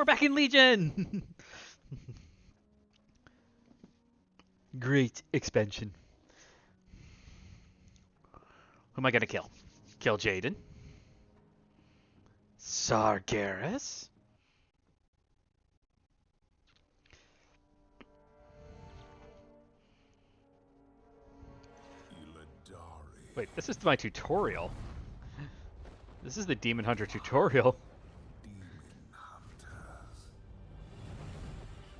we're back in Legion! Great expansion. Who am I gonna kill? Kill Jaden? Sargeras? Wait, this is my tutorial. This is the Demon Hunter tutorial. Demon hunters.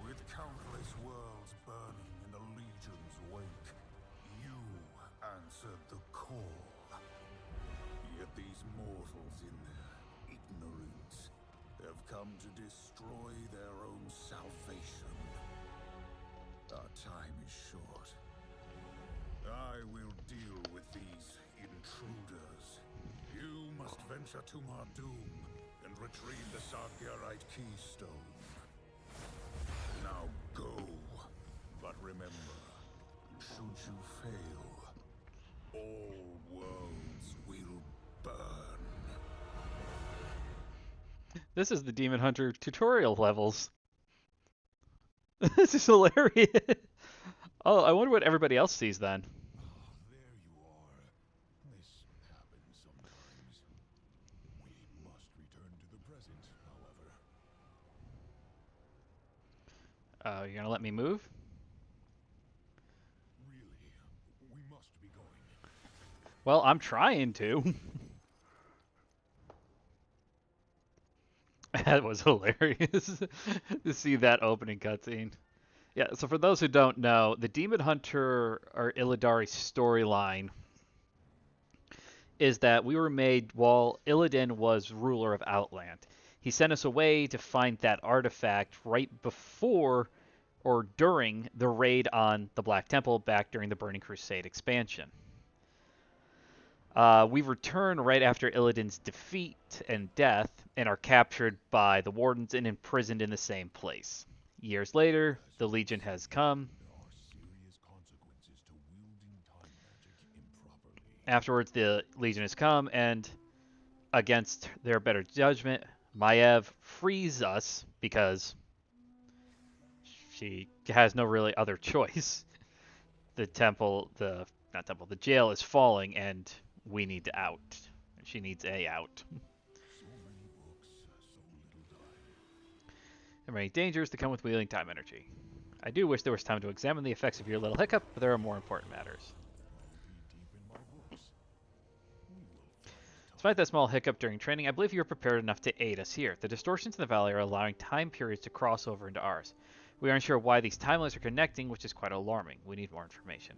With countless worlds burning in the Legion's wake, you answered the call. Yet these mortals in their ignorance have come to destroy their own salvation. Our time is short. I will deal with these intruders. You must venture to Mardoom and retrieve the Sargerite keystone. Now go. But remember, should you fail, all worlds will burn. This is the Demon Hunter tutorial levels. This is hilarious. Oh, I wonder what everybody else sees then. There you are. This happens sometimes. We must return to the present, however. You're gonna let me move? Really, we must be going. Well, I'm trying to. That was hilarious to see that opening cutscene. Yeah, so for those who don't know, the Demon Hunter or Illidari storyline is that we were made while Illidan was ruler of Outland. He sent us away to find that artifact right before or during the raid on the Black Temple back during the Burning Crusade expansion. We return right after Illidan's defeat and death and are captured by the Wardens and imprisoned in the same place. Years later, the Legion has come. There are serious consequences to wielding time magic improperly. Afterwards, the Legion has come, and against their better judgment, Maiev frees us because she has no really other choice. The jail is falling, and we need to out. She needs a out. So many books, so little time. There are many dangers that come with wielding time energy. I do wish there was time to examine the effects of your little hiccup, but there are more important matters. I'll be deep in my books. We will find Despite that small hiccup during training, I believe you are prepared enough to aid us here. The distortions in the valley are allowing time periods to cross over into ours. We aren't sure why these timelines are connecting, which is quite alarming. We need more information.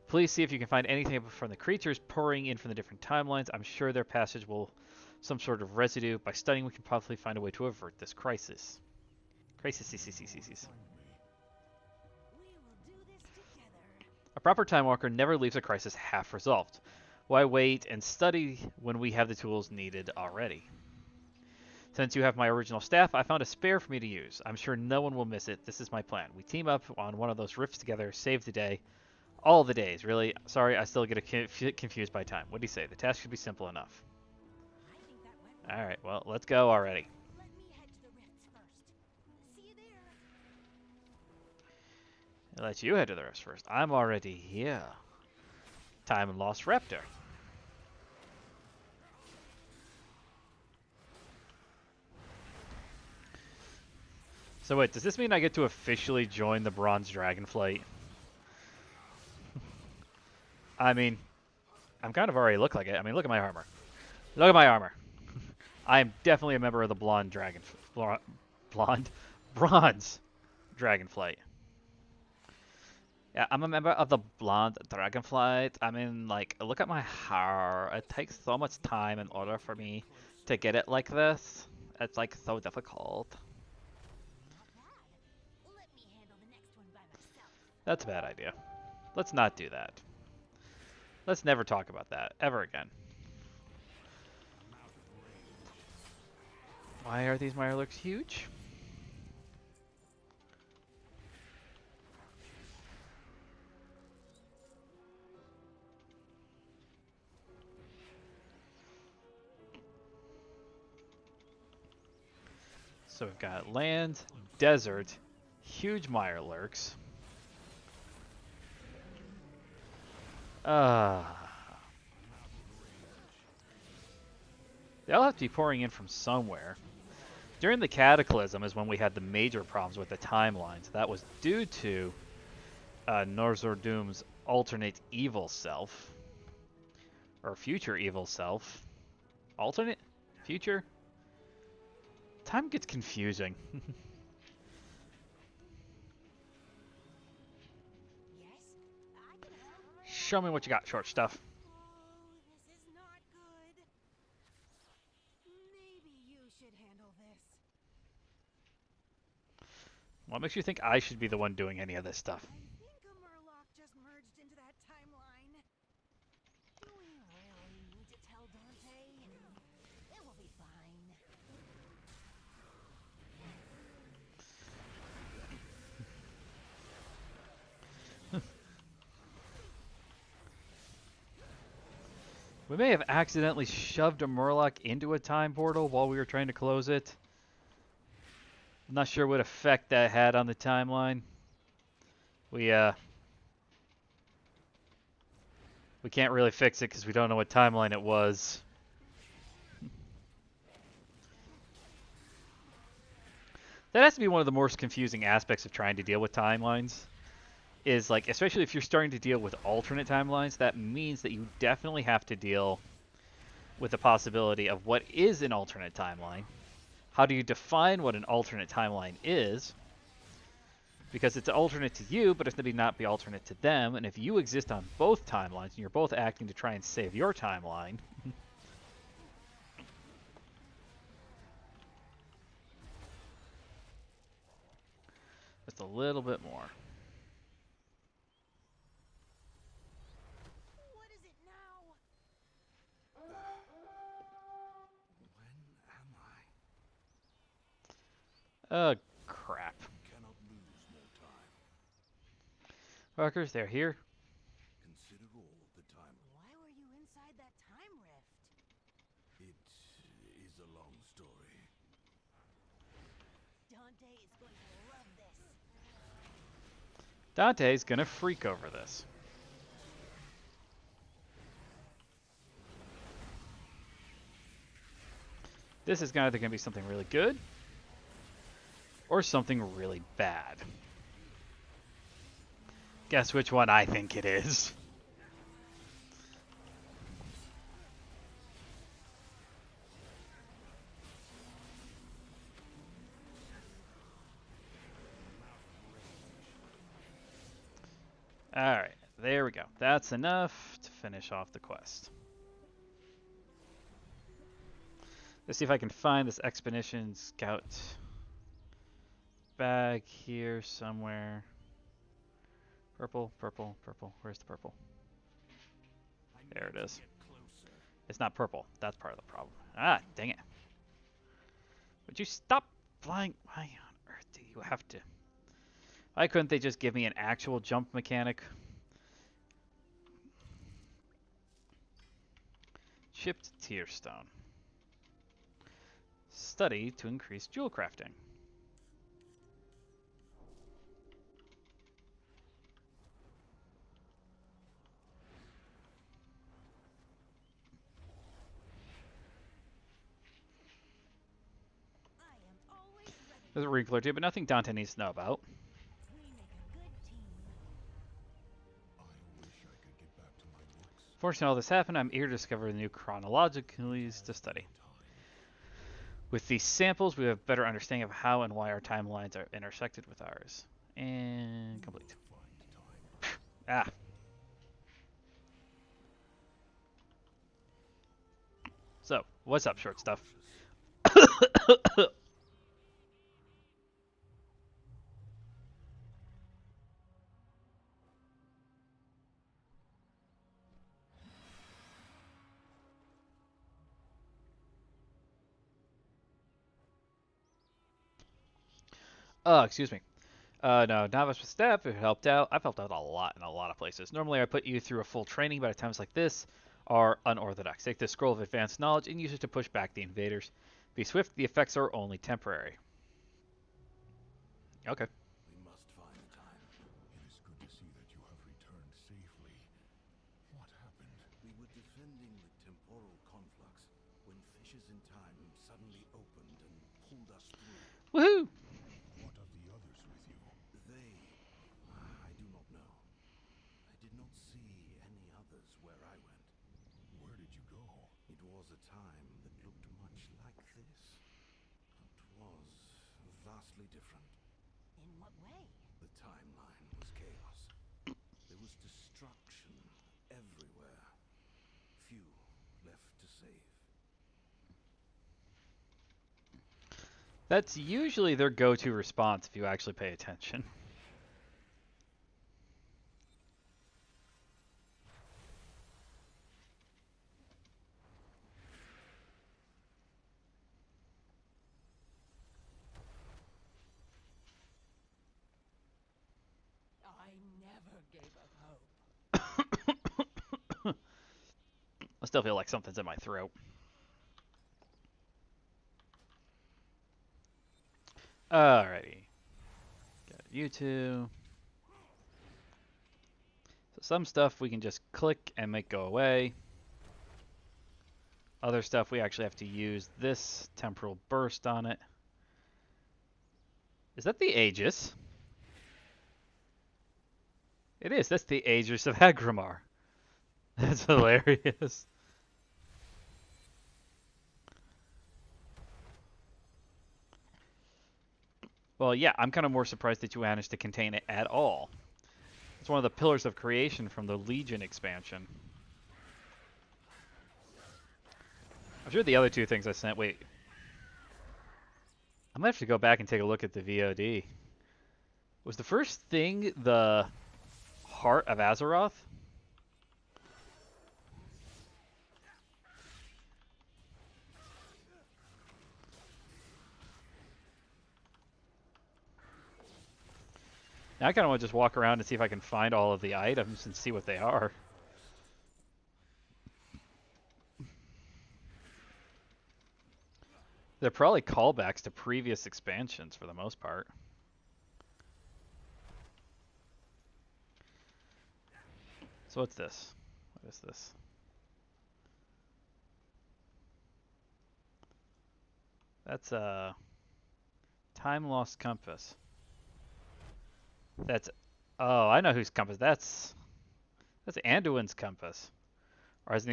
Please see if you can find anything from the creatures pouring in from the different timelines. I'm sure their passage will some sort of residue. By studying, we can probably find a way to avert this crisis. A proper time walker never leaves a crisis half resolved. Why wait and study when we have the tools needed already? Since you have my original staff, I found a spare for me to use. I'm sure no one will miss it. This is my plan. We team up on one of those rifts together, save the day. All the days, really. Sorry, I still get confused by time. What do you say? The task should be simple enough. Alright, well, let's go already. Let me head to the rifts first. See you there. I'll let you head to the rifts first. I'm already here. Time and lost raptor. So wait, does this mean I get to officially join the Bronze Dragonflight? I mean, I'm kind of already look like it. I mean, look at my armor. Look at my armor. I am definitely a member of the Bronze Dragonflight. Yeah, I'm a member of the Blonde Dragonflight. I mean, like, look at my hair. It takes so much time in order for me to get it like this. It's, like, so difficult. Let me handle the next one by myself. That's a bad idea. Let's not do that. Let's never talk about that, ever again. Why are these Mirelurks huge? So So we've got land, desert, huge mire lurks. They'll have to be pouring in from somewhere. During the Cataclysm is when we had the major problems with the timelines. That was due to Norzur Doom's alternate evil self. Or future evil self. Alternate? Future? Time gets confusing. Yes, I can help. Show me what you got, short stuff. Oh, this is not good. Maybe you should handle this. What makes you think I should be the one doing any of this stuff? I think a Murloc just merged into that timeline. Do we really need to tell Dante? It will be fine. We may have accidentally shoved a Murloc into a time portal while we were trying to close it. I'm not sure what effect that had on the timeline. We can't really fix it because we don't know what timeline it was. That has to be one of the most confusing aspects of trying to deal with timelines. Is like, especially if you're starting to deal with alternate timelines, that means that you definitely have to deal with the possibility of what is an alternate timeline. How do you define what an alternate timeline is? Because it's alternate to you, but it's maybe not be alternate to them. And if you exist on both timelines and you're both acting to try and save your timeline, just a little bit more. What is it now? When am I? Oh, crap. Cannot lose more time. Fuckers, they're here. Consider all the time. Why were you inside that time rift? It is a long story. Dante is going to love this. Dante's gonna freak over this. This is either gonna be something really good or something really bad. Guess which one I think it is. Alright, there we go. That's enough to finish off the quest. Let's see if I can find this expedition scout bag here somewhere. Purple, purple, purple. Where's the purple? There it is. It's not purple. That's part of the problem. Ah, dang it. Would you stop flying? Why on earth do you have to? Why couldn't they just give me an actual jump mechanic? Chipped tear stone. Study to increase jewel crafting. I am always ready. There's a wrinkle or two, but nothing Dante needs to know about. We make a good team. I wish I could get back to my books. Fortunately, all this happened, I'm eager to discover new chronologies to study. With these samples, we have a better understanding of how and why our timelines are intersected with ours. And complete. Find time. Ah. So, what's up, short stuff? Excuse me. No, novice with step, it helped out. I've helped out a lot in a lot of places. Normally I put you through a full training, but at times like this are unorthodox. Take this scroll of advanced knowledge and use it to push back the invaders. Be swift, the effects are only temporary. Okay. We must find the time. It is good to see that you have returned safely. What happened? We were defending the temporal conflux when fissures in time suddenly opened and pulled us through. Woohoo! What of the others with you? I do not know. I did not see any others where I went. Where did you go? It was a time that looked much like this, but was vastly different. In what way? The timeline was chaos. There was destruction everywhere. Few left to save. That's usually their go-to response if you actually pay attention. I never gave up hope. I still feel like something's in my throat. Alrighty. Got you two. So some stuff we can just click and make go away. Other stuff we actually have to use this temporal burst on it. Is that the Aegis? It is. That's the Aegis of Agrimar. That's hilarious. Well, yeah, I'm kind of more surprised that you managed to contain it at all. It's one of the pillars of creation from the Legion expansion. I'm sure the other two things I sent... Wait. I'm going to have to go back and take a look at the VOD. Was the first thing the Heart of Azeroth? Now I kind of want to just walk around and see if I can find all of the items and see what they are. They're probably callbacks to previous expansions for the most part. So what's this? What is this? That's a time lost compass. That's oh, I know whose compass. That's Anduin's compass. Or as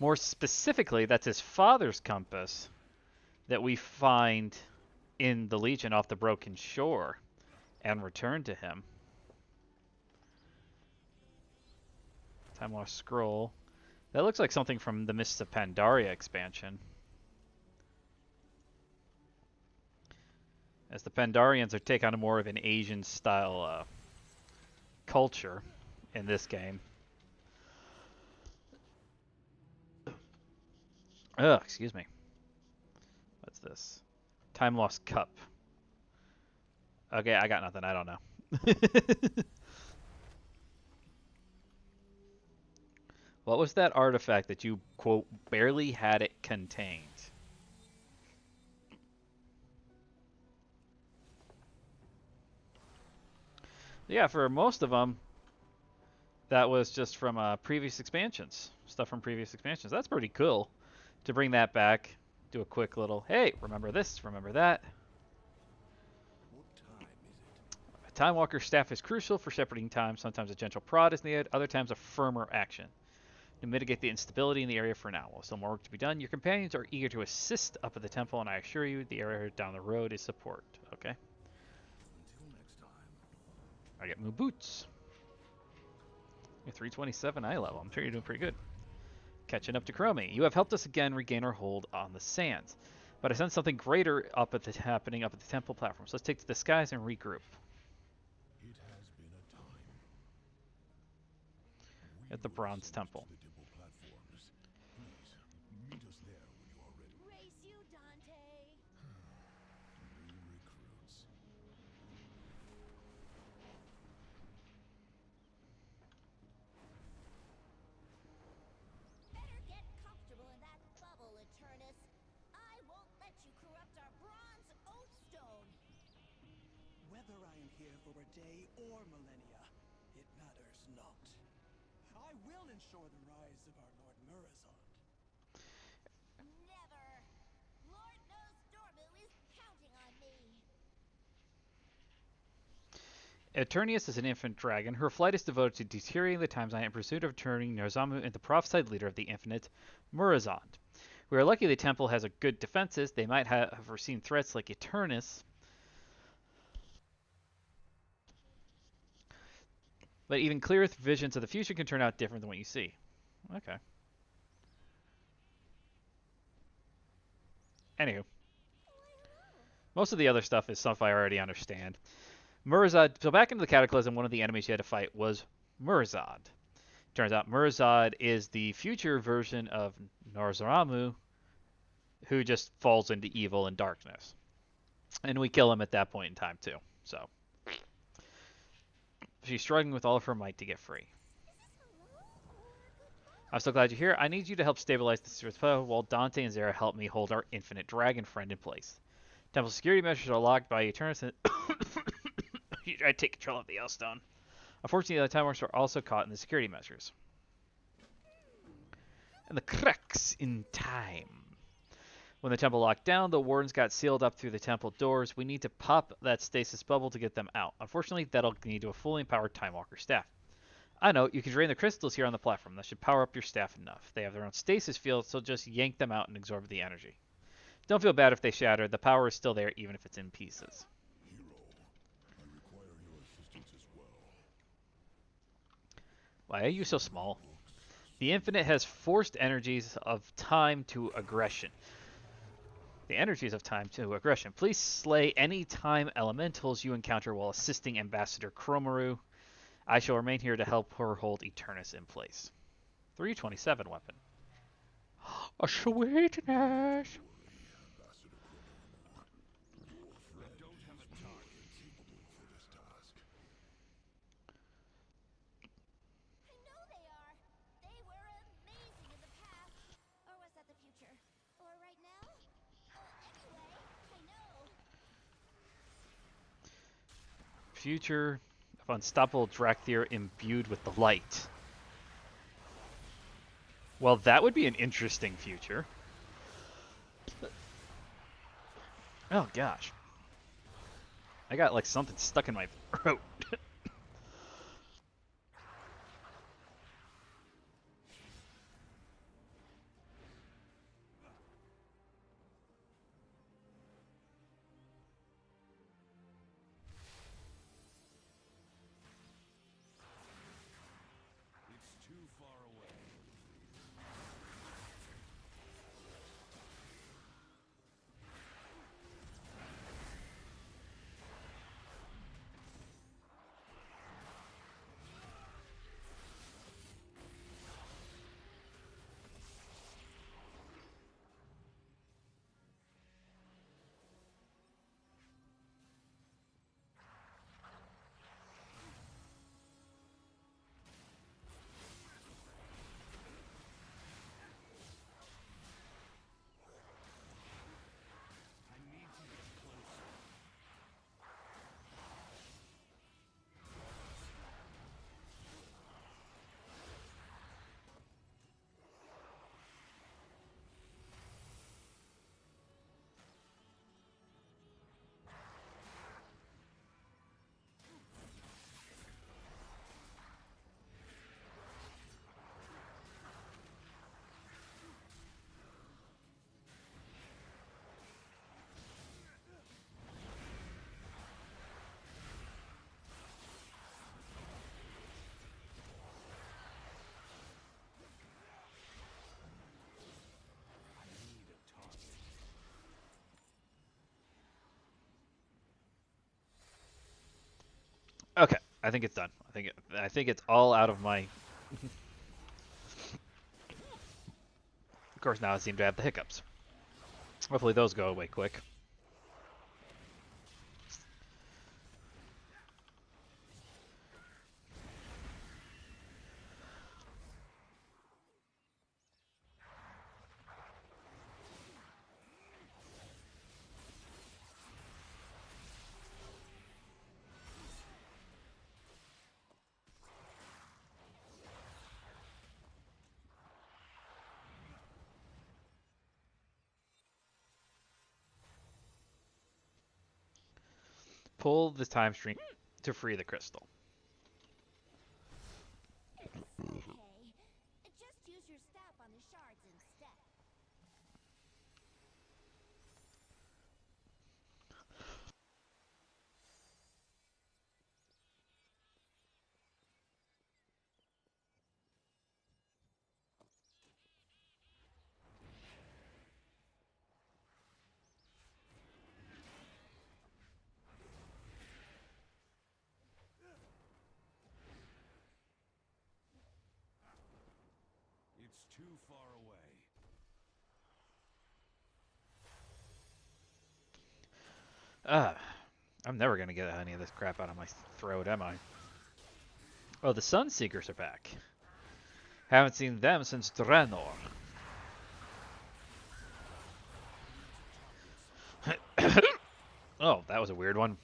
more specifically, that's his father's compass that we find in the Legion off the Broken Shore and return to him. Time lost scroll. That looks like something from the Mists of Pandaria expansion. As the Pandarians are take on a more of an Asian style culture in this game. Ugh, excuse me. What's this? Time lost cup. Okay, I got nothing. I don't know. What was that artifact that you, quote, barely had it contained? Yeah, for most of them, that was just from previous expansions. Stuff from previous expansions. That's pretty cool to bring that back. Do a quick little, hey, remember this, remember that. What time is it? A Time Walker's staff is crucial for shepherding time. Sometimes a gentle prod is needed, other times a firmer action. To mitigate the instability in the area for now. While still more work to be done, your companions are eager to assist up at the temple, and I assure you the area down the road is support. Okay. Until next time. I get new boots. You're 327 eye level. I'm sure you're doing pretty good. Catching up to Chromie. You have helped us again regain our hold on the sands. But I sense something greater happening up at the temple platform. So let's take to the skies and regroup. It has been a time. At the Bronze Temple. The temple platforms. Please, meet us there when you are ready. Race you, Dante. New recruits. Better get comfortable in that bubble, Eternus. I won't let you corrupt our here for a day or millennia. It matters not. I will ensure the rise of our Lord Murazond. Never. Lord knows Dormu is counting on me. Eternius is an infant dragon. Her flight is devoted to deteriorating the timeline in pursuit of turning Narzamu into the prophesied leader of the infinite, Murazond. We are lucky the temple has a good defenses. They might have foreseen threats like Eternus, but even clearer visions of the future can turn out different than what you see. Okay. Anywho. Most of the other stuff is stuff I already understand. Murazond. So back into the Cataclysm, one of the enemies you had to fight was Murazond. Turns out Murazond is the future version of Narzamu, who just falls into evil and darkness. And we kill him at that point in time, too. So she's struggling with all of her might to get free. I'm so glad you're here. I need you to help stabilize the Sirpa while Dante and Zera help me hold our infinite dragon friend in place. Temple security measures are locked by Eternus and I take control of the Elstone. Unfortunately, the Time Walkers are also caught in the security measures. And the cracks in time. When the temple locked down, the wardens got sealed up through the temple doors. We need to pop that stasis bubble to get them out. Unfortunately, that'll need to a fully empowered Time Walker staff. I know, you can drain the crystals here on the platform. That should power up your staff enough. They have their own stasis field, so just yank them out and absorb the energy. Don't feel bad if they shatter. The power is still there, even if it's in pieces. Hero, I require your assistance as well. Why are you so small? The Infinite has forced energies of time to aggression. The energies of time to aggression. Please slay any time elementals you encounter while assisting Ambassador Chromaru. I shall remain here to help her hold Eternus in place. 327 weapon. A sweetness! Ambassador Chromaru, your friend don't have a is more target. than capable for this task. I know they are. They were amazing in the past. Or was that the future? Or right now? Anyway, I know. Future of unstoppable Drakthir imbued with the light. Well, that would be an interesting future. Oh gosh. I got like something stuck in my throat. It's too far away. I need to get closer. I need a target. Okay, I think it's done. I think it's all out of my. Of course, now I seem to have the hiccups. Hopefully, those go away quick. pull the time stream to free the crystal. It's okay. Just use your staff on the shards instead. It's too far away. I'm never gonna get any of this crap out of my throat, am I? Oh, the Sun Seekers are back. Haven't seen them since Draenor. Oh, that was a weird one.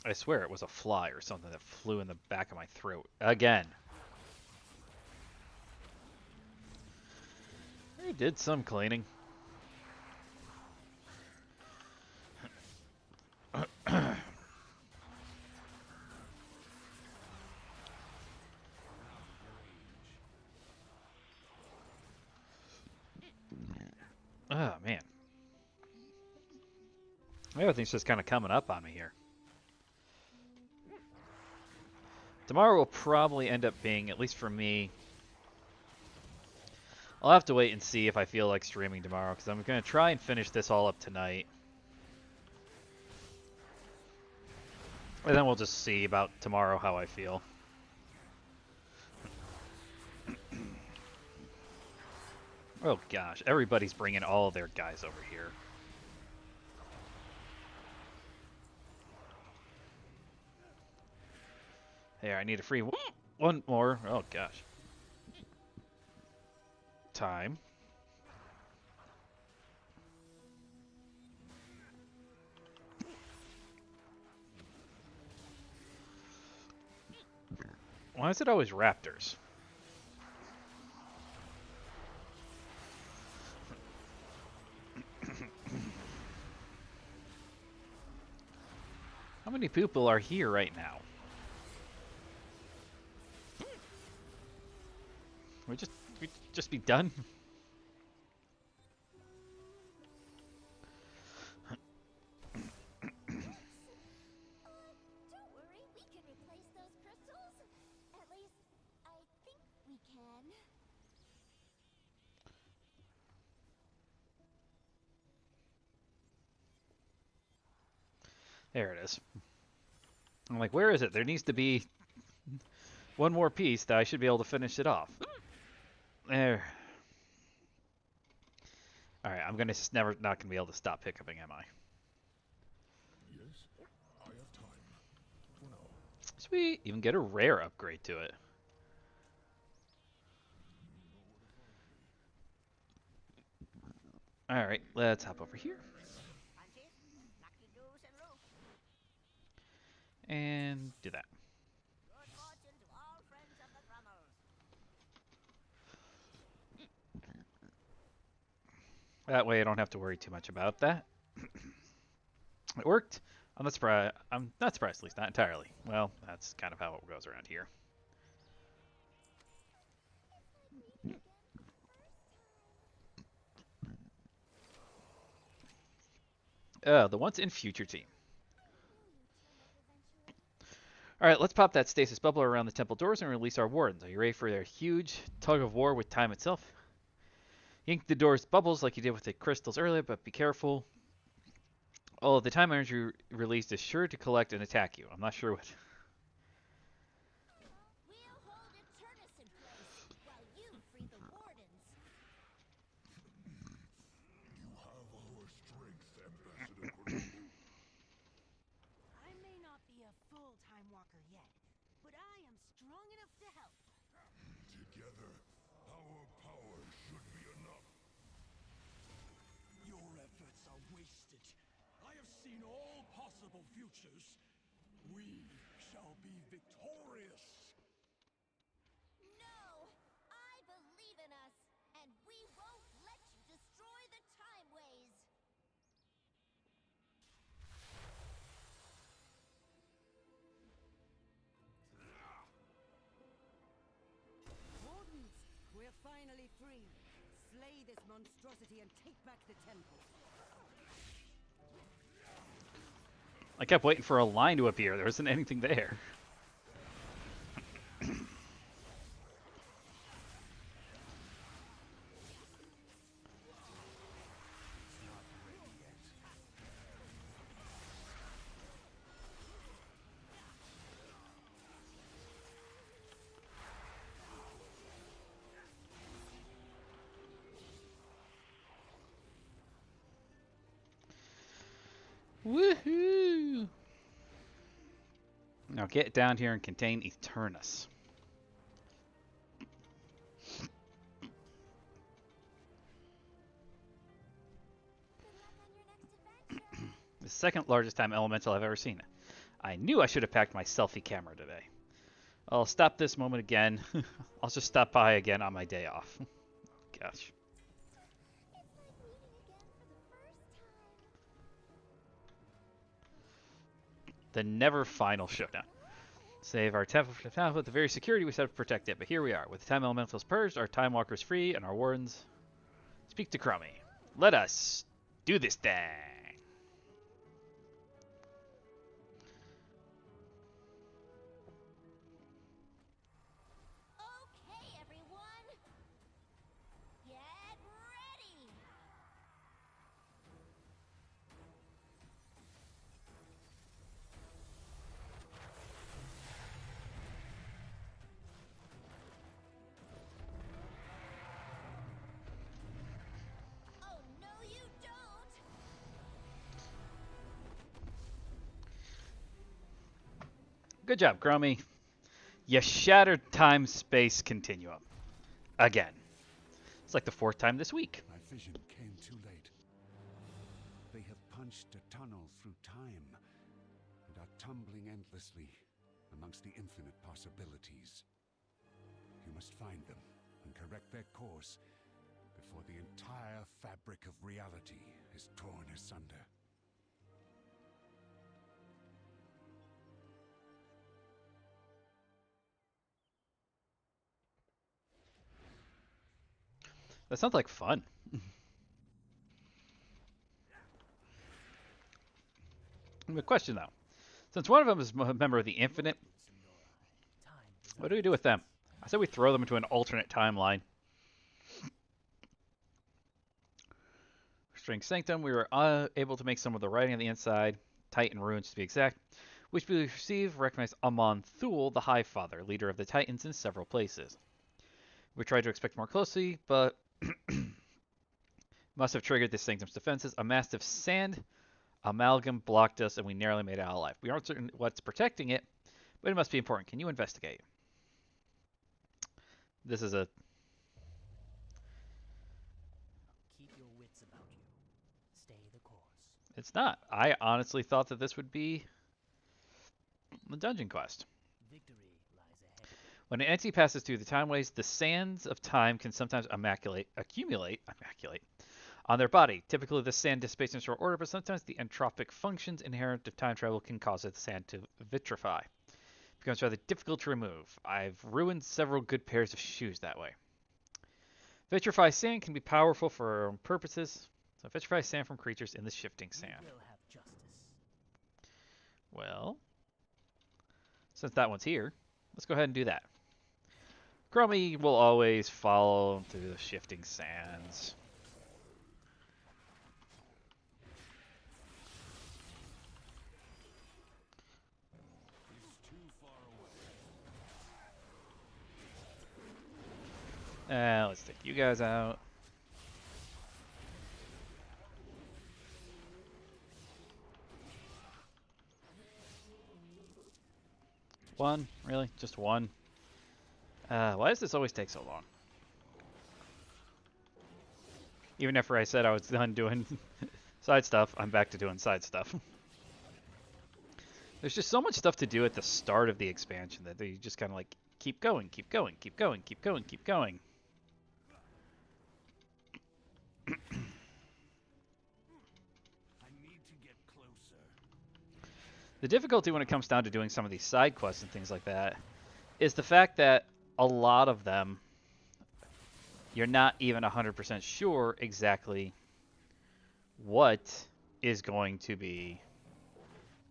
I swear it was a fly or something that flew in the back of my throat. Again. I did some cleaning. Oh, man. Everything's just kind of coming up on me here. Tomorrow will probably end up being, at least for me, I'll have to wait and see if I feel like streaming tomorrow, because I'm going to try and finish this all up tonight. And then we'll just see about tomorrow how I feel. Oh gosh, everybody's bringing all of their guys over here. There, I need a free one more. Oh gosh. Time. Why is it always raptors? How many people are here right now? We just be done? Don't worry, we can replace those crystals. At least, I think we can. There it is. I'm like, where is it? There needs to be one more piece that I should be able to finish it off. There. Alright, I'm gonna not gonna be able to stop hiccuping, am I? Yes, I have time. For now. Sweet, even get a rare upgrade to it. Alright, let's hop over here. And do that. That way I don't have to worry too much about that. It worked. I'm not surprised. I'm not surprised, at least not entirely. Well, that's kind of how it goes around here. The once in future team. Alright, let's pop that stasis bubble around the temple doors and release our wardens. Are you ready for their huge tug of war with time itself? Ink the doors bubbles like you did with the crystals earlier, but be careful. Oh, the time energy released is sure to collect and attack you. I'm not sure what. We'll hold Eternus in place while you free the wardens. You have our strength, Ambassador Chromie. I may not be a full time walker yet, but I am strong enough to help. Together, our power should be enough. Your efforts are wasted. I have seen all possible futures. We shall be victorious. No! I believe in us, and we won't let you destroy the time ways. free. Slay this monstrosity and take back the temple. I kept waiting for a line to appear. There wasn't anything there. Woohoo! Now get down here and contain Eternus. Good luck on your next adventure. The second largest time elemental I've ever seen. I knew I should have packed my selfie camera today. I'll stop this moment again. I'll just stop by again on my day off. Gosh. It's like meeting again for the first time. The never final showdown. Save our temple for the temple with the very security we set up to protect it. But here we are. With the time elementals purged, our time walkers free, and our wardens speak to Chromie. Let us do this thing. Okay, everyone. Get ready. Oh, no, you don't. Good job, Chromie. You shattered time-space continuum. Again. It's like the fourth time this week. My vision came too late. They have punched a tunnel through time and are tumbling endlessly amongst the infinite possibilities. You must find them and correct their course before the entire fabric of reality is torn asunder. That sounds like fun. A question though. Since one of them is a member of the Infinite, what do we do with them? I said we throw them into an alternate timeline. String Sanctum, we were able to make some of the writing on the inside, Titan runes to be exact, which we receive recognize Amon Thul, the High Father, leader of the Titans in several places. We tried to inspect more closely, but must have triggered the Sanctum's defenses. A massive sand amalgam blocked us, and we narrowly made it out alive. We aren't certain what's protecting it, but it must be important. Can you investigate? This is a... Keep your wits about you. Stay the course. It's not. I honestly thought that this would be the dungeon quest. Victory lies ahead. When an entity passes through the timeways, the sands of time can sometimes accumulate on their body. Typically, the sand dissipates in short order, but sometimes the entropic functions inherent to time travel can cause the sand to vitrify. It becomes rather difficult to remove. I've ruined several good pairs of shoes that way. Vitrified sand can be powerful for our own purposes. So vitrify sand from creatures in the shifting sand. We will have justice. Well, since that one's here, let's go ahead and do that. Chromie will always follow through the shifting sands. He's too far away. Let's take you guys out. One? Really? Just one? Why does this always take so long? Even after I said I was done doing side stuff, I'm back to doing side stuff. There's just so much stuff to do at the start of the expansion that you just kind of like keep going, keep going, keep going, keep going, keep going. I need to get closer. The difficulty when it comes down to doing some of these side quests and things like that is the fact that a lot of them you're not even 100% sure exactly what is going to be,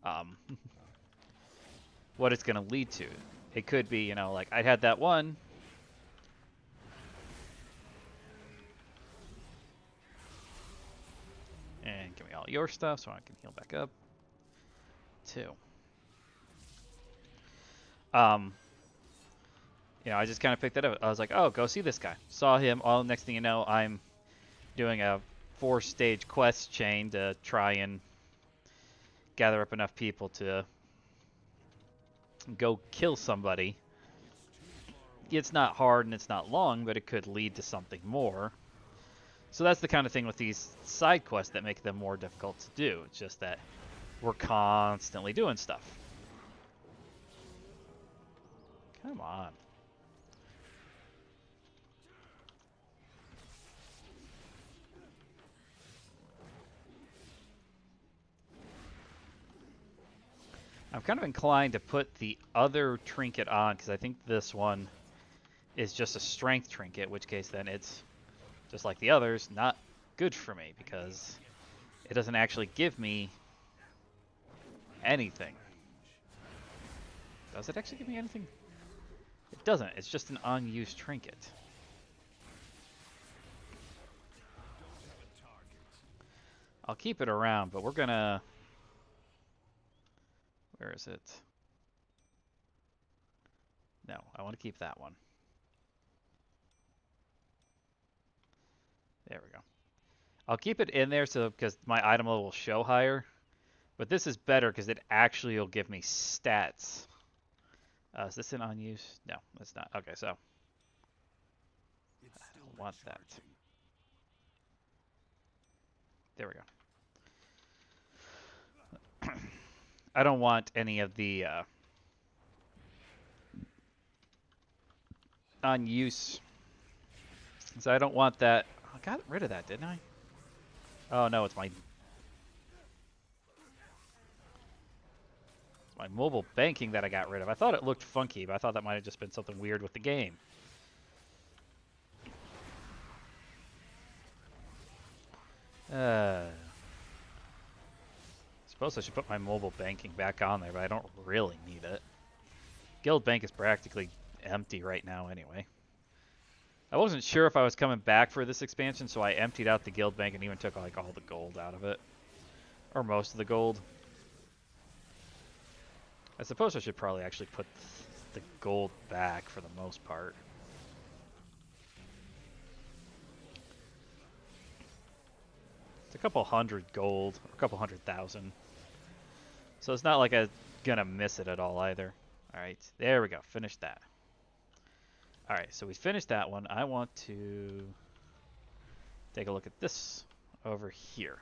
um, what it's going to lead to. It could be, you know, like I had that one. And give me all your stuff so I can heal back up. 2. You know, I just kind of picked that up. I was like, oh, go see this guy. Saw him. All next thing you know, I'm doing a 4-stage quest chain to try and gather up enough people to go kill somebody. It's not hard and it's not long, but it could lead to something more. So that's the kind of thing with these side quests that make them more difficult to do. It's just that we're constantly doing stuff. Come on. I'm kind of inclined to put the other trinket on because I think this one is just a strength trinket, in which case then it's just like the others, not good for me because it doesn't actually give me anything. Does it actually give me anything? It doesn't. It's just an unused trinket. I'll keep it around, but we're gonna... Where is it? No, I want to keep that one. There we go. I'll keep it in there so because my item level will show higher. But this is better because it actually will give me stats. Is this an unused? No, it's not. Okay, so I don't want that. There we go. I don't want any of the unused. So I don't want that. I got rid of that, didn't I? Oh no, it's my mobile banking that I got rid of. I thought it looked funky, but I thought that might have just been something weird with the game. Suppose I should put my mobile banking back on there, but I don't really need it. Guild Bank is practically empty right now anyway. I wasn't sure if I was coming back for this expansion, so I emptied out the Guild Bank and even took like all the gold out of it. Or most of the gold. I suppose I should probably actually put the gold back for the most part. It's a couple hundred gold, or a couple 100,000. So it's not like I'm gonna miss it at all either. Alright, there we go, finished that. Alright, so we finished that one. I want to take a look at this over here.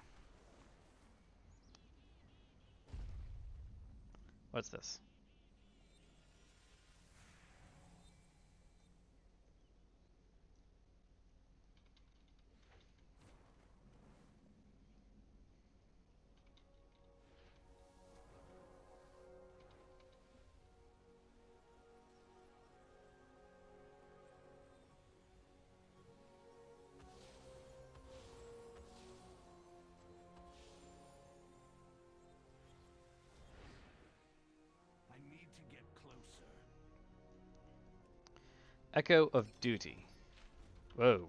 What's this? I need to get closer. Echo of Duty. Whoa.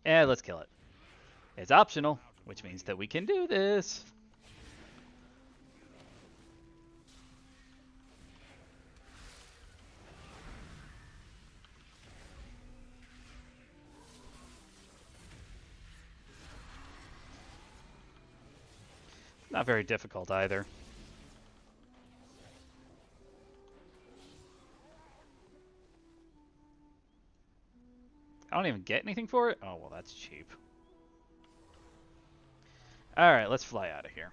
Let's kill it. It's optional, which means that we can do this. Not very difficult either. I don't even get anything for it? Oh, well, that's cheap. Alright, let's fly out of here.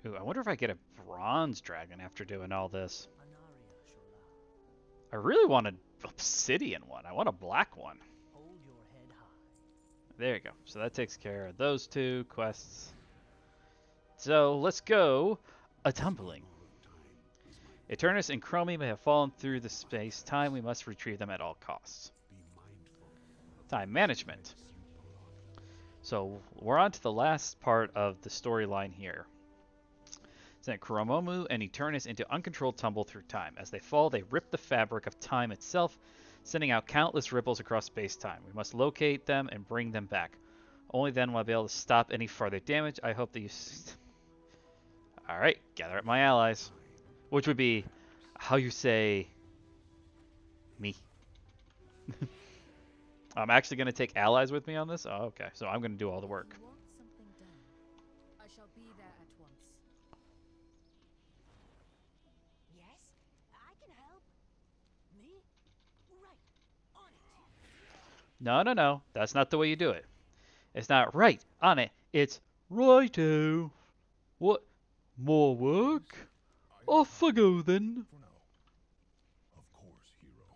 Ooh, I wonder if I get a bronze dragon after doing all this. I really want an obsidian one. I want a black one. Old There you go. So that takes care of those two quests. So let's go a-tumbling. Eternus and Chromie may have fallen through the space-time. We must retrieve them at all costs. Time management. So we're on to the last part of the storyline here. Sent Kuromomu and Eternus into uncontrolled tumble through time. As they fall, they rip the fabric of time itself, sending out countless ripples across space-time. We must locate them and bring them back. Only then will I be able to stop any further damage. I hope that you... Alright, gather up my allies. Which would be how you say... me. I'm actually going to take allies with me on this? Oh, okay. So I'm going to do all the work. You want something done? I shall be there at once. Yes, I can help. Me? Right. On it. No, no, no. That's not the way you do it. It's not right on it. It's righto. What? More work? Off I go then. For now. Of course, hero.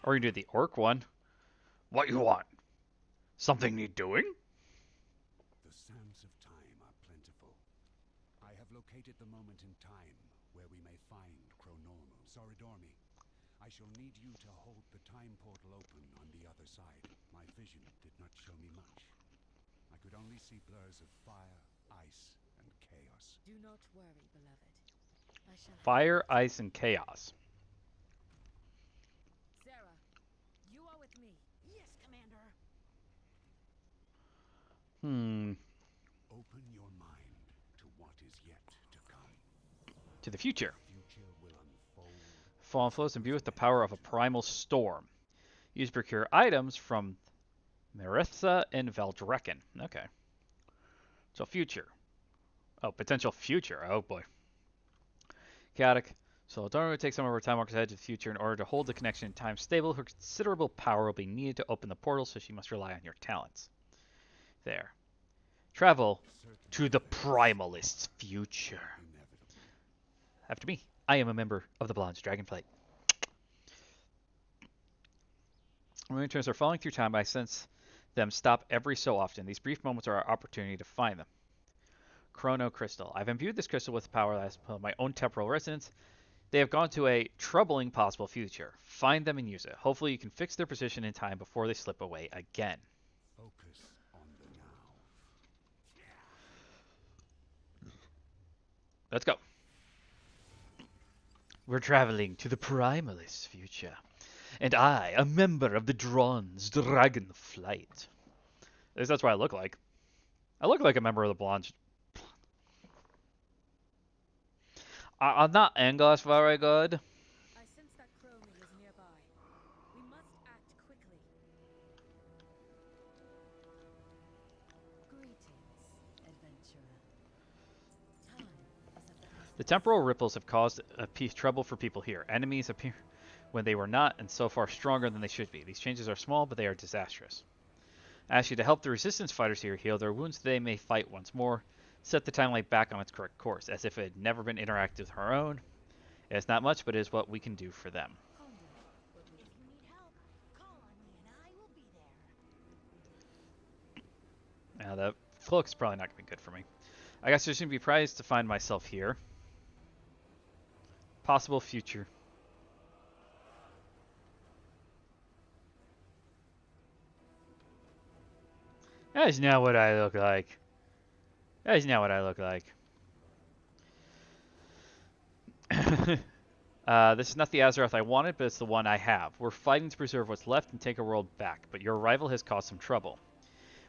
Or you can do the orc one. What you want? Something need doing? The sands of time are plentiful. I have located the moment in time where we may find Chronormu. Soridormi. I shall need you to hold the time portal open on the other side. My vision did not show me much. I could only see blurs of fire, ice, and chaos. Do not worry, beloved. I shall. Fire, ice, and chaos. Sarah, you are with me. Yes, Commander. Open your mind to what is yet to come. To the future. Future will unfold. Fallen flows imbue with the power of a primal storm. Use to procure items from Maritza and Valdrekin. Okay. So future. Oh, potential future. Oh boy. Chaotic. So Dora will take some of her time walkers ahead to the future in order to hold the connection in time stable. Her considerable power will be needed to open the portal, so she must rely on your talents. There. Travel to the Primalist's future. Inevitable. After me, I am a member of the Blonde's Dragonflight. When returns are falling through time, I sense them stop every so often. These brief moments are our opportunity to find them. Chrono Crystal. I've imbued this crystal with power that has my own temporal resonance. They have gone to a troubling possible future. Find them and use it. Hopefully you can fix their position in time before they slip away again. Focus on the now. Let's go. We're traveling to the Primalist future. And I, a member of the Drawn's Dragonflight. At least that's what I look like. I look like a member of the Blonde. I'm not English very good. I sense that Chromie is nearby. We must act quickly. Greetings, adventurer. Time is a fast. The temporal ripples have caused trouble for people here. Enemies appear when they were not, and so far stronger than they should be. These changes are small, but they are disastrous. I ask you to help the resistance fighters here heal their wounds. They may fight once more. Set the timeline back on its correct course, as if it had never been interacted with her own. It's not much, but it is what we can do for them. Ponder, but if you need help, call on me and I will be there. Now, the cloak is probably not going to be good for me. I guess I shouldn't be surprised to find myself here. Possible future. That's not what I look like. That's not what I look like. This is not the Azeroth I wanted, but it's the one I have. We're fighting to preserve what's left and take a world back, but your arrival has caused some trouble.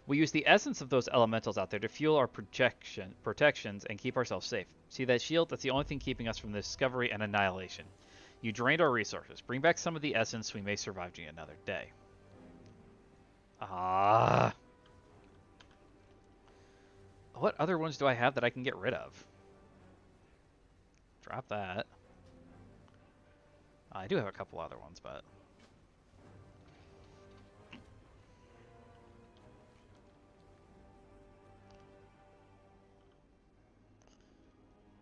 We use the essence of those elementals out there to fuel our protections and keep ourselves safe. See that shield? That's the only thing keeping us from the discovery and annihilation. You drained our resources. Bring back some of the essence. We may survive to another day. Ah. What other ones do I have that I can get rid of? Drop that. I do have a couple other ones, but...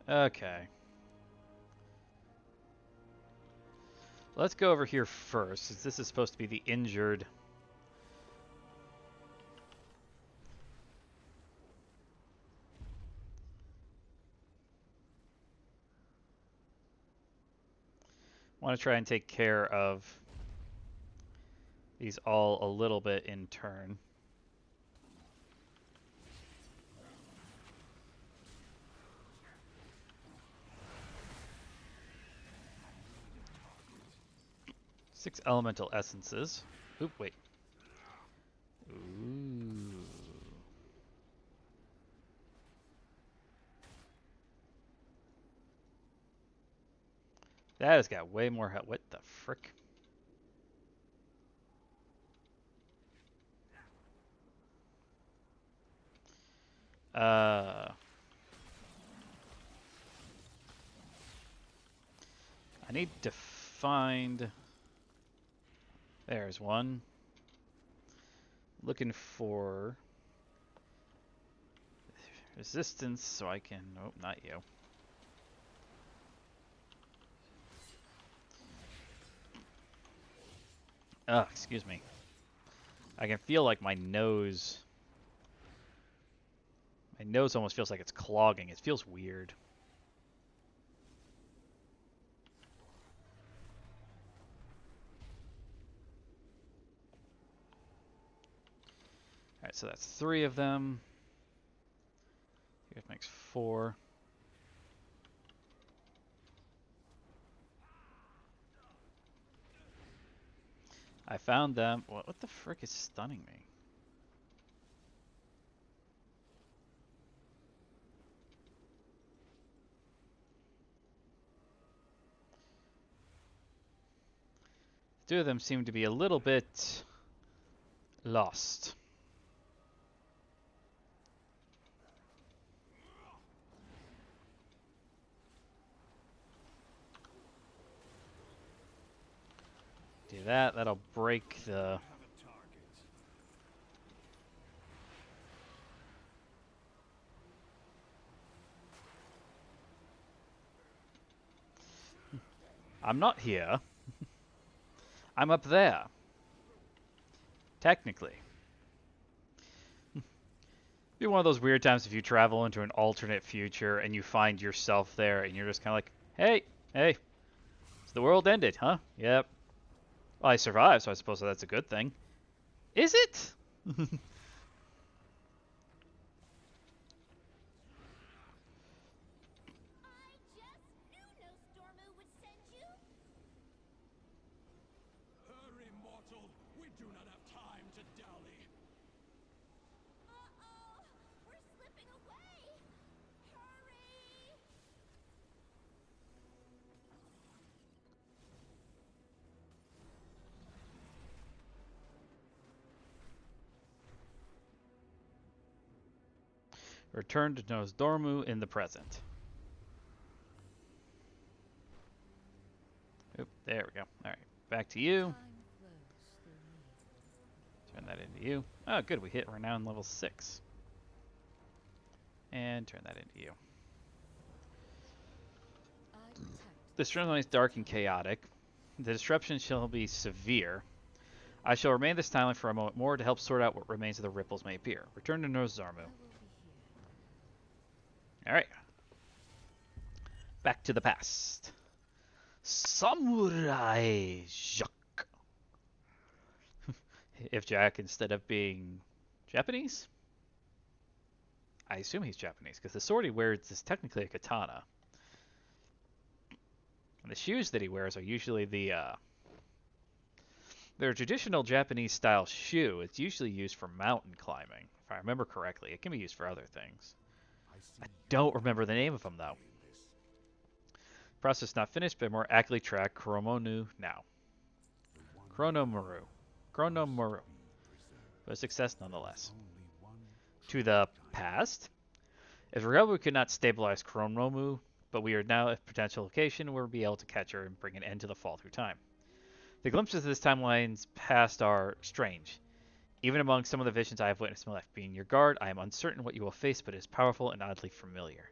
Okay. Let's go over here first, since this is supposed to be the injured Want to try and take care of these all a little bit in turn. Six elemental essences. Oop, wait. Ooh. That has got way more health. What the frick? I need to find... There's one. Looking for... resistance so I can... Oh, not you. Excuse me. I can feel like my nose... My nose almost feels like it's clogging. It feels weird. Alright, so that's 3 of them. It makes 4. I found them. What the frick is stunning me? Two of them seem to be a little bit lost. Do that, that'll break the... I'm not here. I'm up there. Technically. Be one of those weird times if you travel into an alternate future and you find yourself there and you're just kind of like, hey, so the world ended, huh? Yep. Well, I survived, so I suppose that's a good thing. Is it? Hurry, mortal! We do not have time to dally. Uh-oh! We're slipping away! Hurry! Return to Nosdormu in the present. Oop, there we go. Alright, back to you. Turn that into you. Oh, good, we hit renown level 6. And turn that into you. The stream is dark and chaotic. The disruption shall be severe. I shall remain this timeline for a moment more to help sort out what remains of the ripples may appear. Return to Nosdormu. Alright. Back to the past. Samurai Jack. If Jack, instead of being Japanese? I assume he's Japanese, because the sword he wears is technically a katana. And the shoes that he wears are usually they're a traditional Japanese style shoe. It's usually used for mountain climbing, if I remember correctly. It can be used for other things. I don't remember the name of them, though. Process not finished, but more accurately track Chromomu now. Chronomaru. But a success nonetheless. To the past. If Republic could not stabilize Chronomu, but we are now at a potential location where we'll be able to catch her and bring an end to the fall through time. The glimpses of this timeline's past are strange. Even among some of the visions I have witnessed in my life, being your guard, I am uncertain what you will face, but it is powerful and oddly familiar.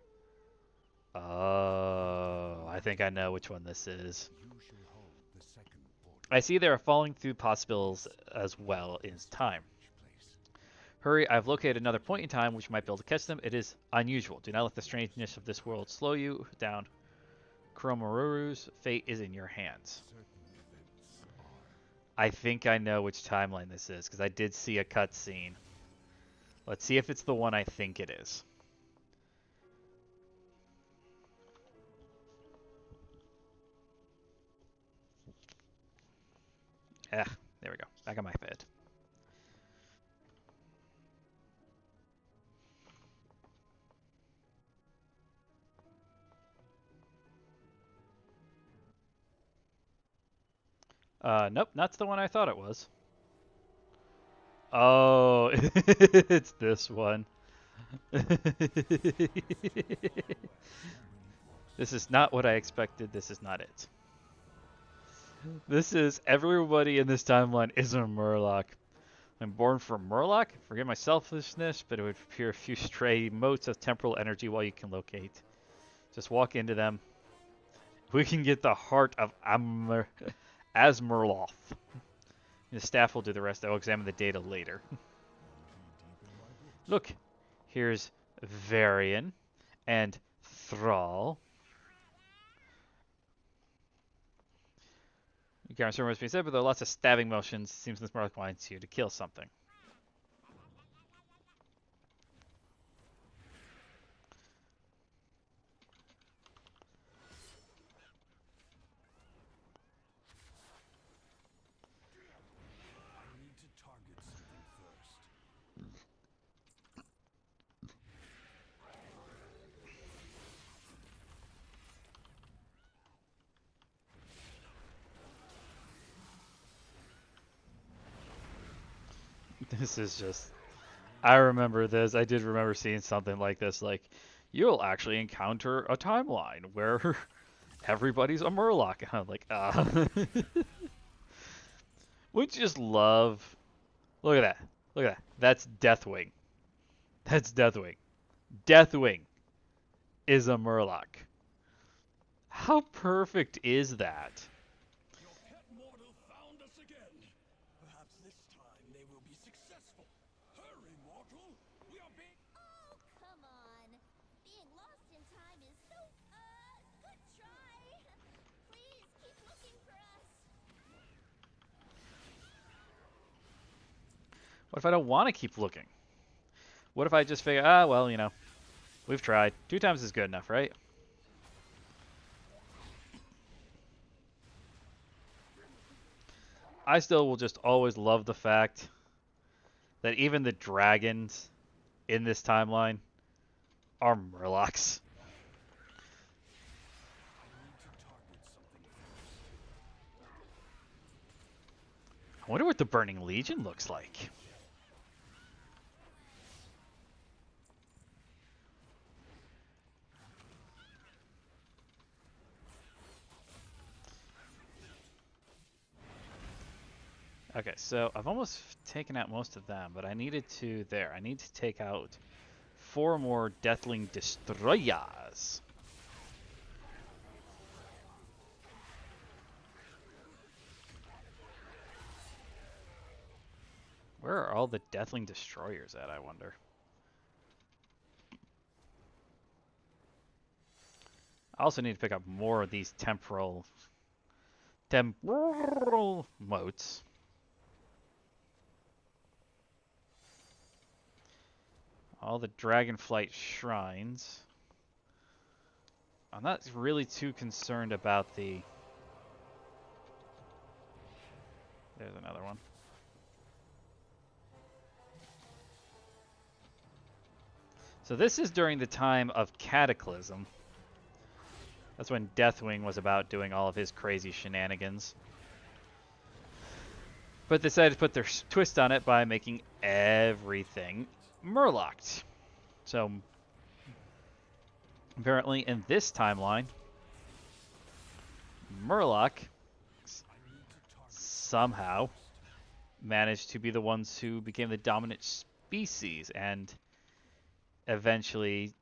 Oh, I think I know which one this is. I see there are falling through possibilities as well in time. Hurry, I've located another point in time which might be able to catch them. It is unusual. Do not let the strangeness of this world slow you down. Chromaruru's fate is in your hands. Certain events I think I know which timeline this is, because I did see a cutscene. Let's see if it's the one I think it is. There we go. Back on my bed. Nope, that's the one I thought it was. Oh, it's this one. This is not what I expected. This is not it. This is everybody in this timeline is a Murloc. I'm born from Murloc. Forget my selfishness, but it would appear a few stray motes of temporal energy while you can locate. Just walk into them. We can get the heart of Asmerloth. The staff will do the rest. I'll examine the data later. Look, here's Varian and Thrall. You can't remember what's being said, but there are lots of stabbing motions. It seems this Murloc wants you to kill something. I need to target something first. This is just... I remember this. I did remember seeing something like this. Like, you'll actually encounter a timeline where everybody's a Murloc. And I'm like, Wouldn't you just love... Look at that. Look at that. That's Deathwing. That's Deathwing. Deathwing is a Murloc. How perfect is that? Your pet mortal found us again. Perhaps this time they will be successful. Hurry, mortal. We are being... Oh, come on. Being lost in time is so, good try. Please keep looking for us. What if I don't want to keep looking? What if I just figure, well, you know, we've tried. 2 times is good enough, right? I still will just always love the fact that even the dragons in this timeline are Murlocs. I wonder what the Burning Legion looks like. Okay, so I've almost taken out most of them, but I needed to... There, I need to take out 4 more Deathling Destroyers. Where are all the Deathling Destroyers at, I wonder? I also need to pick up more of these temporal motes. All the Dragonflight shrines. I'm not really too concerned about the... There's another one. So this is during the time of Cataclysm. That's when Deathwing was about doing all of his crazy shenanigans. But they decided to put their twist on it by making everything Murlocked. So apparently in this timeline, Murloc somehow managed to be the ones who became the dominant species and eventually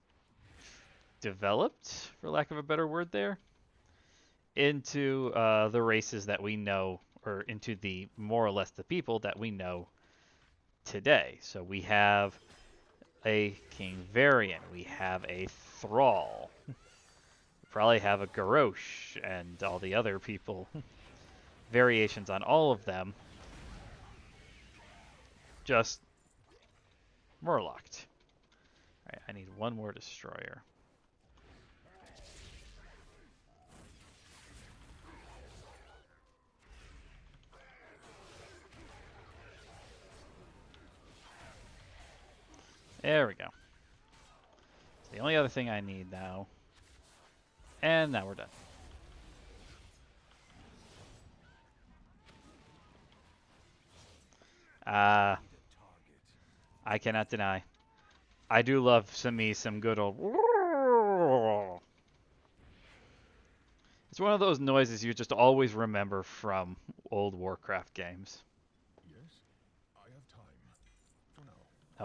developed, for lack of a better word there, into the races that we know, or into the more or less the people that we know today. So we have a King Varian, we have a Thrall, Probably have a Garrosh and all the other people. Variations on all of them. Just Murlocked. Alright, I need one more destroyer. There we go. It's the only other thing I need now. And now we're done. I cannot deny. I do love some good old. It's one of those noises you just always remember from old Warcraft games. Yes, I have time. For now.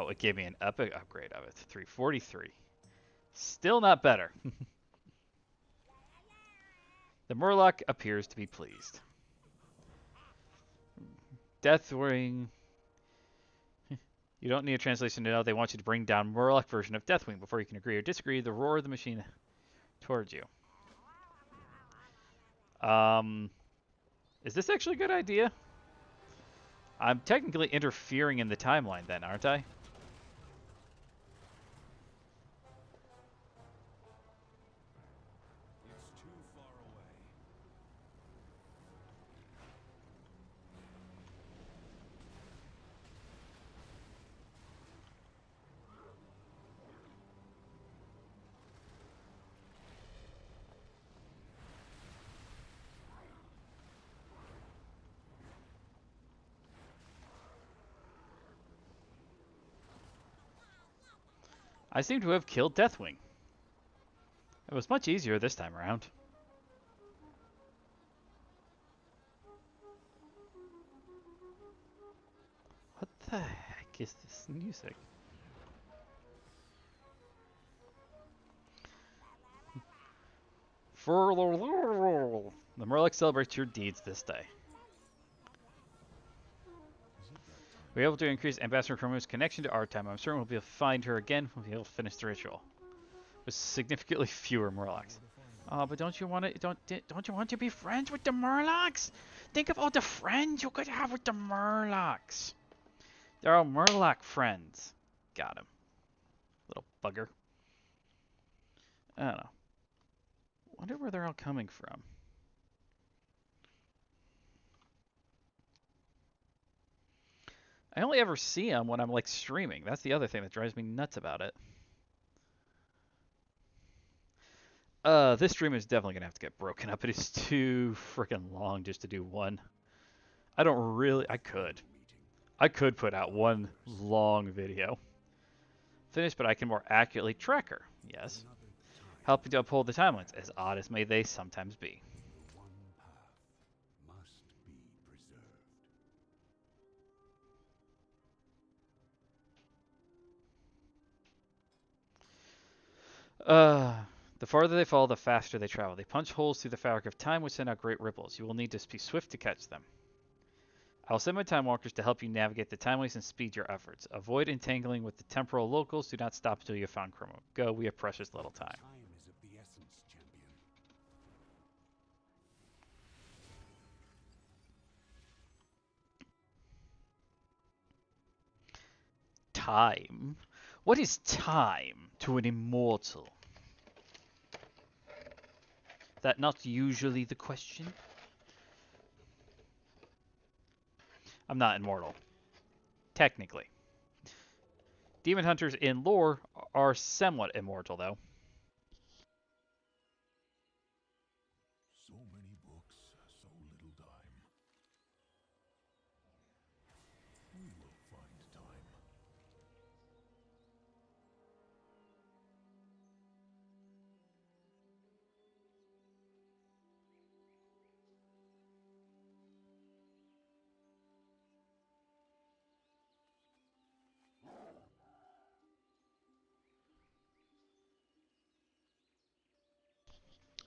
Oh, it gave me an epic upgrade of it. 343. Still not better. The Murloc appears to be pleased. Deathwing. You don't need a translation to know they want you to bring down Murloc version of Deathwing before you can agree or disagree. The roar of the machine towards you. Is this actually a good idea? I'm technically interfering in the timeline then, aren't I? It's too far away. I seem to have killed Deathwing. It was much easier this time around. What the heck is this music? The Murloc celebrates your deeds this day. We're able to increase Ambassador Chromie's connection to our time. I'm certain we'll be able to find her again when we'll finish the ritual. With significantly fewer Murlocs. Oh, but don't you want to don't you want to be friends with the Murlocs? Think of all the friends you could have with the Murlocs. They're all Murloc friends. Got him. Little bugger. I don't know. Wonder where they're all coming from. I only ever see them when I'm like streaming. That's the other thing that drives me nuts about it. This stream is definitely gonna have to get broken up. It is too freaking long just to do one. I don't really. I could put out one long video. Finish, but I can more accurately track her. Yes. Helping to uphold the timelines, as odd as may they sometimes be. One path must be preserved. The farther they fall, the faster they travel. They punch holes through the fabric of time, which send out great ripples. You will need to be swift to catch them. I will send my time walkers to help you navigate the timeways and speed your efforts. Avoid entangling with the temporal locals. Do not stop until you have found Chromie. Go, we have precious little time. Time is of the essence, champion. Time? What is time to an immortal? That not usually the question? I'm not immortal. Technically. Demon hunters in lore are somewhat immortal, though. So many books, so little time. We will find time.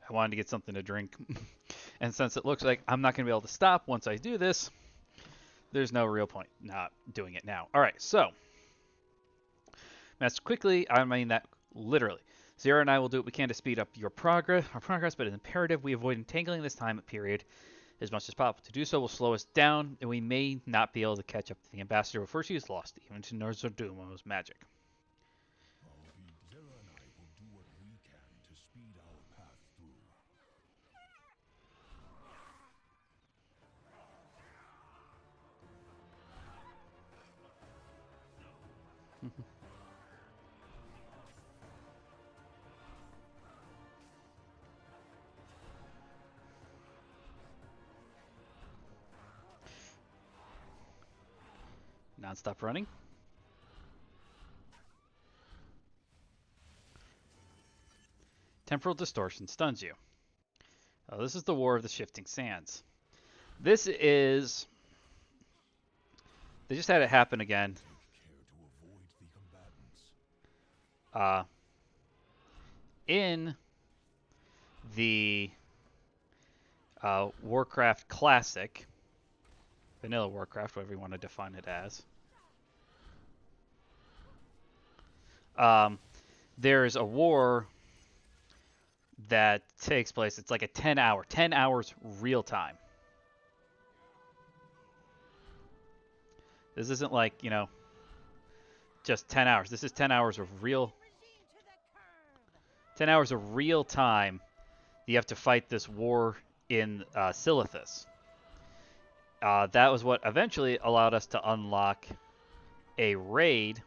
I wanted to get something to drink. And since it looks like I'm not going to be able to stop once I do this, there's no real point not doing it now. All right, so. That's quickly, I mean that literally. Zero and I will do what we can to speed up our progress, but it's imperative we avoid entangling this time period as much as possible. To do so will slow us down, and we may not be able to catch up to the ambassador before she is lost, even to Nozodumo's magic. Zera and I will do what we can to speed our path through. Non-stop running. Temporal distortion stuns you. Oh, this is the War of the Shifting Sands. This is... They just had it happen again. Care to avoid the combatants. In the Warcraft Classic, Vanilla Warcraft, whatever you want to define it as, there's a war that takes place. It's like a 10 hours real time. This isn't like, you know, just 10 hours. This is 10 hours of real... 10 hours of real time. You have to fight this war in Silithus. That was what eventually allowed us to unlock a raid.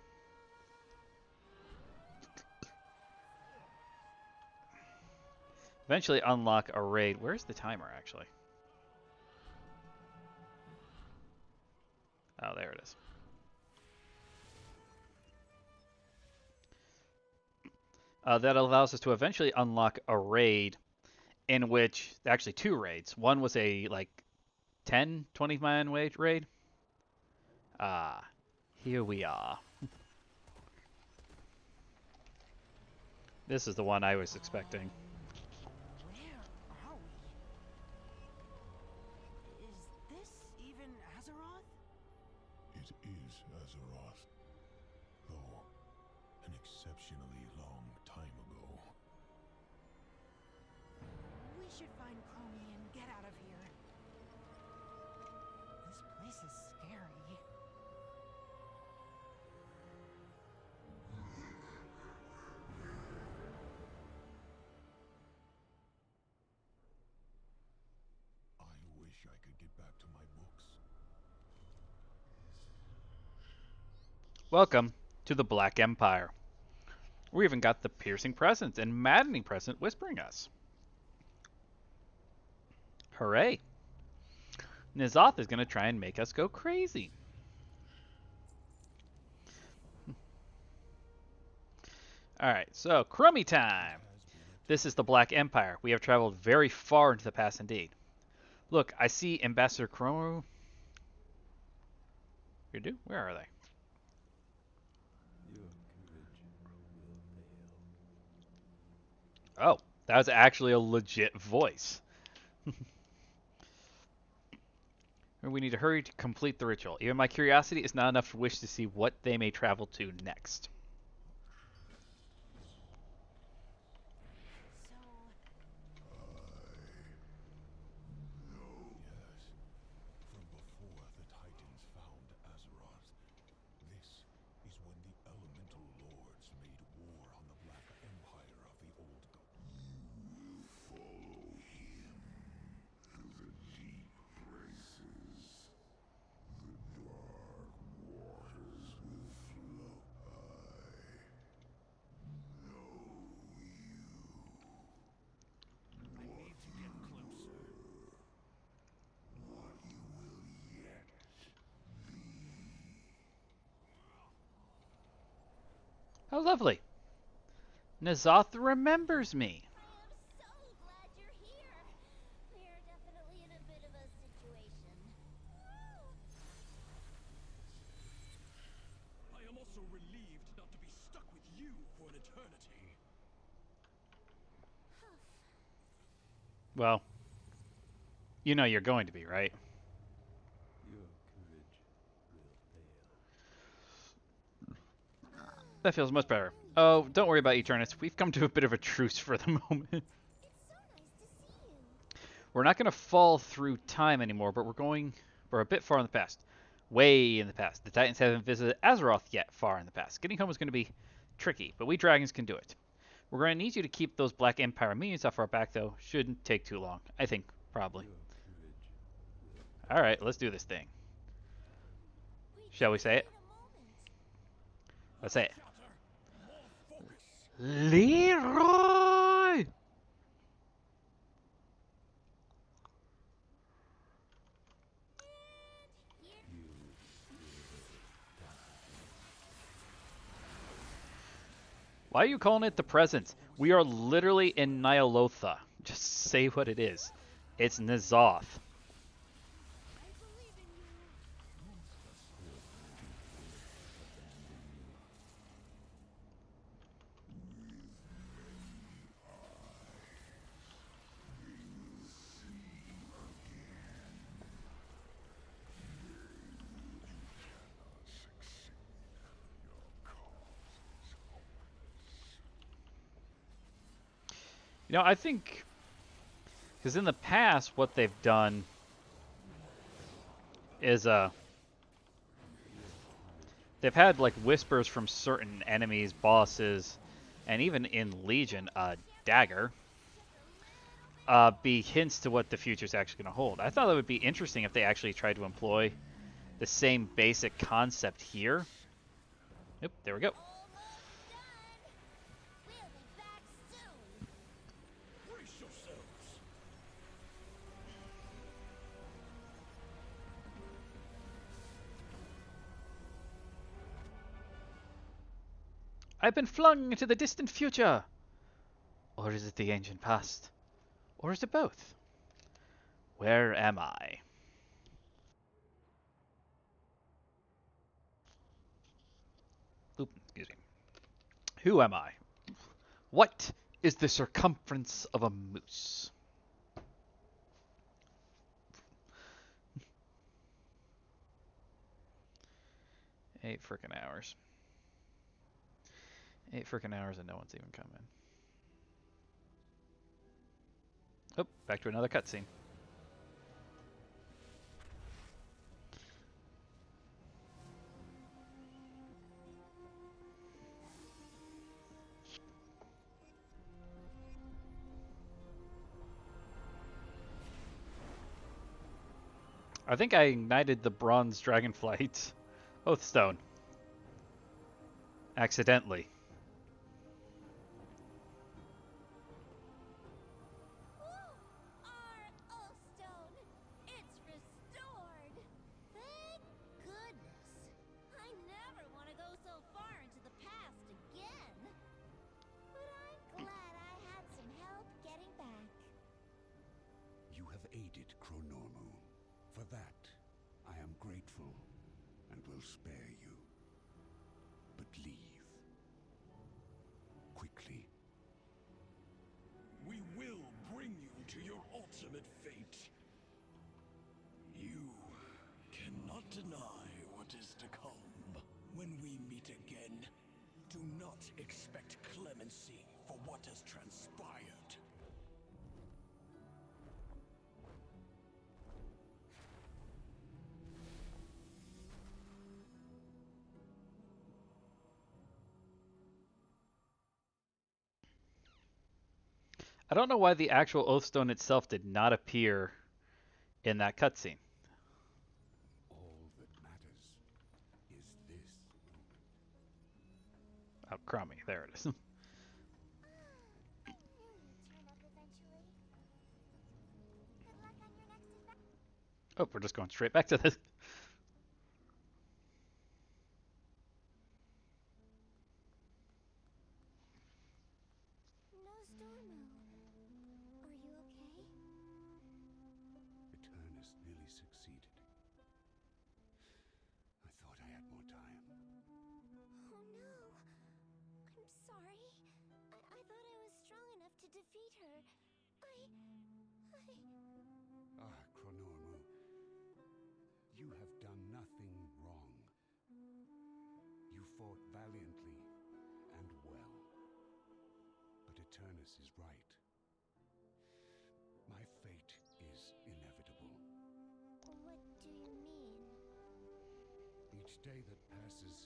Eventually unlock a raid. Where's the timer, actually? Oh, there it is. That allows us to eventually unlock a raid in which, actually 2 raids. One was a, like, 10, 20 man raid. Here we are. This is the one I was expecting. Where are we? Is this even Azeroth? It is Azeroth, though an exceptionally long time ago. We should find Chromie and get out of here. This place is scary. I wish I could get back to my books. Welcome to the Black Empire. We even got the piercing presence and maddening present whispering us. Hooray! N'Zoth is going to try and make us go crazy. Alright, so Chromie time! This is the Black Empire. We have traveled very far into the past indeed. Look, I see Ambassador Chromie. You do? Where are they? Oh, that was actually a legit voice. We need to hurry to complete the ritual. Even my curiosity is not enough to wish to see what they may travel to next. Yes, from before the Titans found Azeroth. This is when the Elemental Lords made war on the Black Empire of the Old God. You will follow him through the deep places. The dark waters will flow. I know you. I need to get closer. What you will yet How lovely. N'Zoth remembers me. I am so glad you're here. We're definitely in a bit of a situation. I am also relieved not to be stuck with you for an eternity. Well, you know you're going to be, right? That feels much better. Oh, don't worry about Eternus. We've come to a bit of a truce for the moment. It's so nice to see you. We're not going to fall through time anymore, but we're a bit far in the past. Way in the past. The Titans haven't visited Azeroth yet far in the past. Getting home is going to be tricky, but we dragons can do it. We're going to need you to keep those Black Empire minions off our back, though. Shouldn't take too long. I think, probably. Alright, let's do this thing. Shall we say it? Let's say it. Leroy! Why are you calling it the present? We are literally in Nyalotha. Just say what it is. It's N'Zoth. You know, I think, because in the past, what they've done is, they've had, like, whispers from certain enemies, bosses, and even in Legion, Dagger, be hints to what the future's actually going to hold. I thought it would be interesting if they actually tried to employ the same basic concept here. Yep, there we go. I've been flung into the distant future! Or is it the ancient past? Or is it both? Where am I? Oop, excuse me. Who am I? What is the circumference of a moose? 8 frickin' hours. 8 frickin' hours and no one's even coming. Oh, back to another cutscene. I think I ignited the bronze dragonflight Oathstone. Accidentally. Our Oathstone! It's restored! Thank goodness! I never want to go so far into the past again. But I'm glad I had some help getting back. You have aided Chronormu. For that, I am grateful and will spare you. But leave. Quickly. We will bring you to your ultimate fate. You cannot deny what is to come. When we meet again, do not expect clemency for what has transpired. I don't know why the actual Oathstone itself did not appear in that cutscene. All that matters is this. Oh, Chromie, there it is. I knew you'd turn up eventually. Good luck on your next adventure. Oh, we're just going straight back to this. No Stormo. Are you okay? Eternus nearly succeeded. I thought I had more time. Oh no. I'm sorry. I thought I was strong enough to defeat her. Ah, Chronormu. You have done nothing wrong. You fought valiantly Eternus is right. My fate is inevitable. What do you mean? Each day that passes,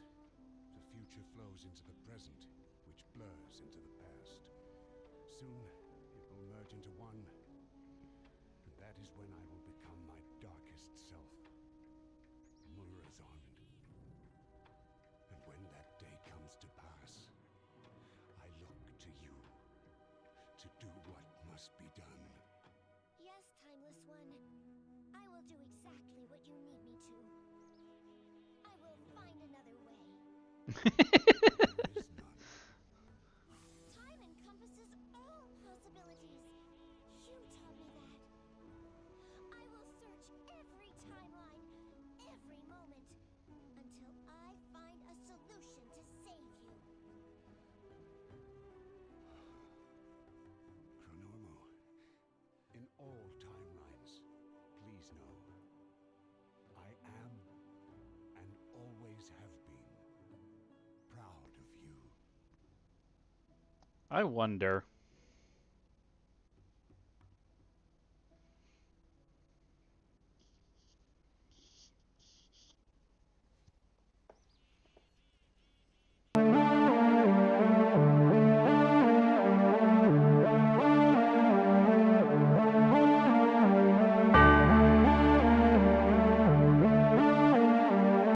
the future flows into the present, which blurs into the past. Soon, it will merge into one, and that is when I will become my darkest self, Murazond. And when that day comes to pass, I look to you to do what must be done. Yes, Timeless One. I will do exactly what you need me to. I will find another way. There is none. Time encompasses all possibilities. You taught me that. I will search every timeline, every moment, until I find a solution to save you. Chronormo, in all timelines, please know, I am, and always have been, proud of you. I wonder.